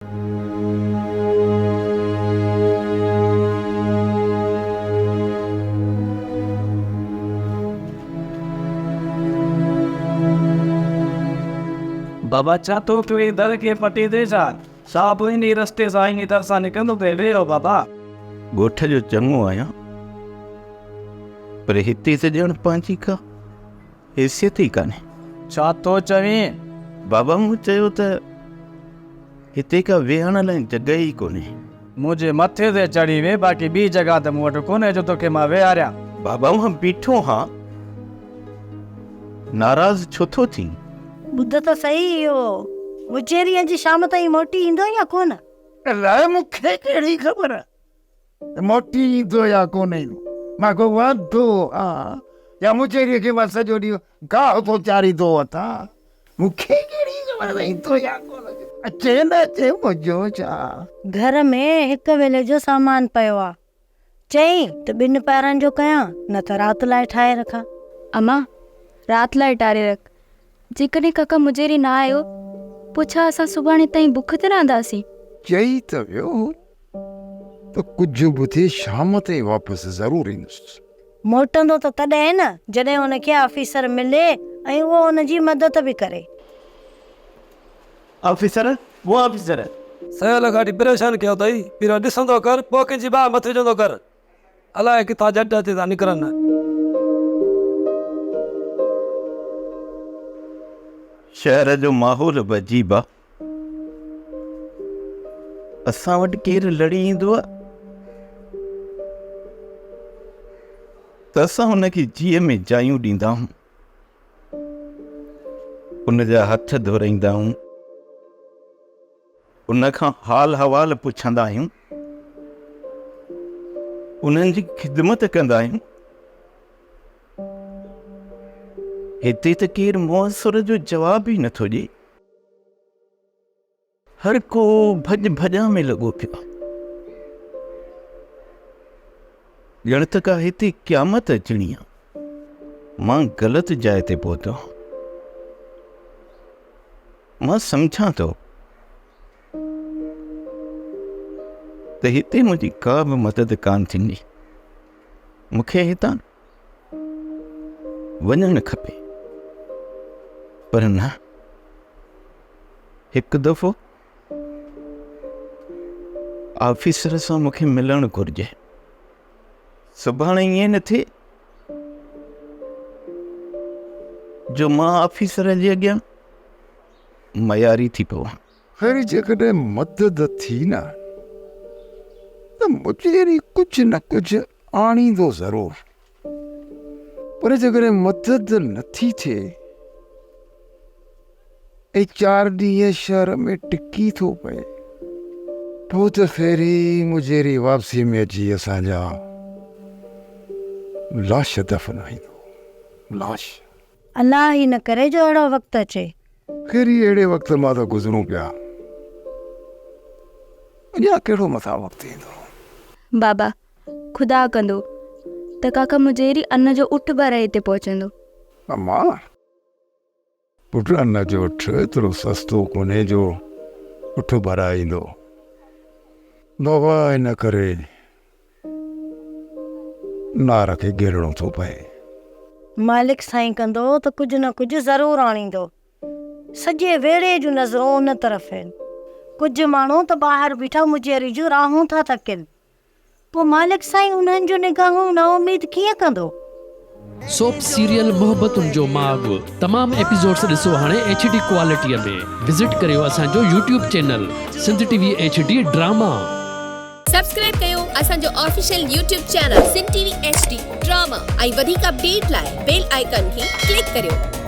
बाबा छा तो तू दर के पटी दे जा साहब इन रस्ते सां इन तरह सां निकिरंदो पे वेहो बाबा। ॻोठ जो चङो आहियां, पर हिते त ॼण पंहिंजी का हैसियत ई कान्हे। छा तो चवीं? बाबा मूं चयो त हिते का वेहण लाइ जॻह ई कोन्हे। मुंहिंजे मथे ते चढ़ी वे, बाक़ी ॿी जॻह त मूं वटि कोन्हे जो तोखे मां वेहारियां। बाबा मां बीठो हाँ, नाराज़ छो थो थी? ॿुध त सही, इहो मुचेरी अॼु शाम ताईं मोटी ईंदो या कोन? अलाए मूंखे कहिड़ी ख़बर मोटी ईंदो या कोन ईंदो। मां को वांदो हा या मुचेरीअ खे मां सॼो ॾींहुं गाहु थो चारींदो वठां। मूंखे कहिड़ी ख़बर ईंदो या कोन, अचे न अचे मुंहिंजो छा। घर में हिकु वेले जो सामान पियो आहे, चई त 2 पैरनि जो कयां न त राति लाइ ठाहे रखां। अम्मा राति लाइ टारे रख, जेकॾहिं काका मुजेरी न आयो पोइ छा असां सुभाणे ताईं बुख ते रहंदासीं? चई त वियो त कुझु ॿुधी शाम ताईं वापसि ज़रूरु ईंदुसि। मोटंदो त तॾहिं न जॾहिं हुनखे ऑफिसर मिले ऐं उहो हुनजी मदद बि करे। ऑफिसर वो ऑफिसर सयल गाड़ी परेशान कयो अथई, पहिरियों ॾिसंदो कर पोइ कंहिंजी बाहि मथे विझंदो कर। अलाए किथां जट ते था निकिरनि। शहर जो माहौल बि अजीब आहे। असां वटि केरु लड़ी ईंदो आहे त असां हुनखे जीअ में जायूं ॾींदा आहियूं, उनजा हथ धोराईंदा आहियूं, उनखां हाल हवाल पुछंदा आहियूं, उन्हनि जी ख़िदमत कंदा आहियूं। हिते त केरु मुअसर जो जवाब ई नथो ॾिए। हर को भॼ भॼा में लॻो पियो आहे। ॼण त का हिते क़यामत अचणी आहे। मां ग़लति जाइ ते पहुतो। मां सम्झां थो त हिते मुंहिंजी का बि मदद कान थींदी। मूंखे हितां वञणु खपे, पर न, हिकु दफ़ो ऑफिसर सां मूंखे मिलणु घुरिजे। सुभाणे ईअं न थिए जो मां ऑफिसर जे अॻियां मयारी थी पवां। खैर जेकॾहिं मदद थी न त मुचेरी कुझु न कुझु आणींदो ज़रूरु, पर जेकॾहिं मदद नथी थिए ऐं 4 ॾींहं शहर में टिकी थो पए, पोइ त फेरी मुजेरी वापसी में अची असांजा लाश दफ़नाईंदो। लाश अलाह ई न करे जो अहिड़ो वक़्तु अचे। खैर अहिड़े वक़्त मां त गुज़रूं पिया, अञा कहिड़ो मथां वक़्तु ईंदो। बाबा खुदा कंदो त काका मुजेरी अन्न जो उठ भराए हिते पहुचंदो। अम्मा पुट अन्न जो उठ एतिरो सस्तो कोन्हे जो उठ भराईंदो। बाबा इन करे नार खे घेरणो थो पए। मालिक साईं कंदो त कुझु न कुझु ज़रूरु आणींदो। सॼे वेड़े जूं नज़रूं उन तरफ़ आहिनि। कुझु माण्हू त ॿाहिरि बीठा मुजेरी जूं राहूं था तकनि, पोइ मालिक साईं उन्हनि जूं निगाहूं ना उमीद कीअं कंदो? सोप सीरियल मोहब्बतुनि जो माग तमाम एपिसोड्स ॾिसो हाणे HD क्वालिटीअ में। विज़िट करियो असांजो YouTube channel Sindh TV HD drama. Subscribe कयो असांजो official YouTube channel Sindh TV HD drama ऐं वधीक अपडेट लाइ बेल आइकन खे क्लिक करियो।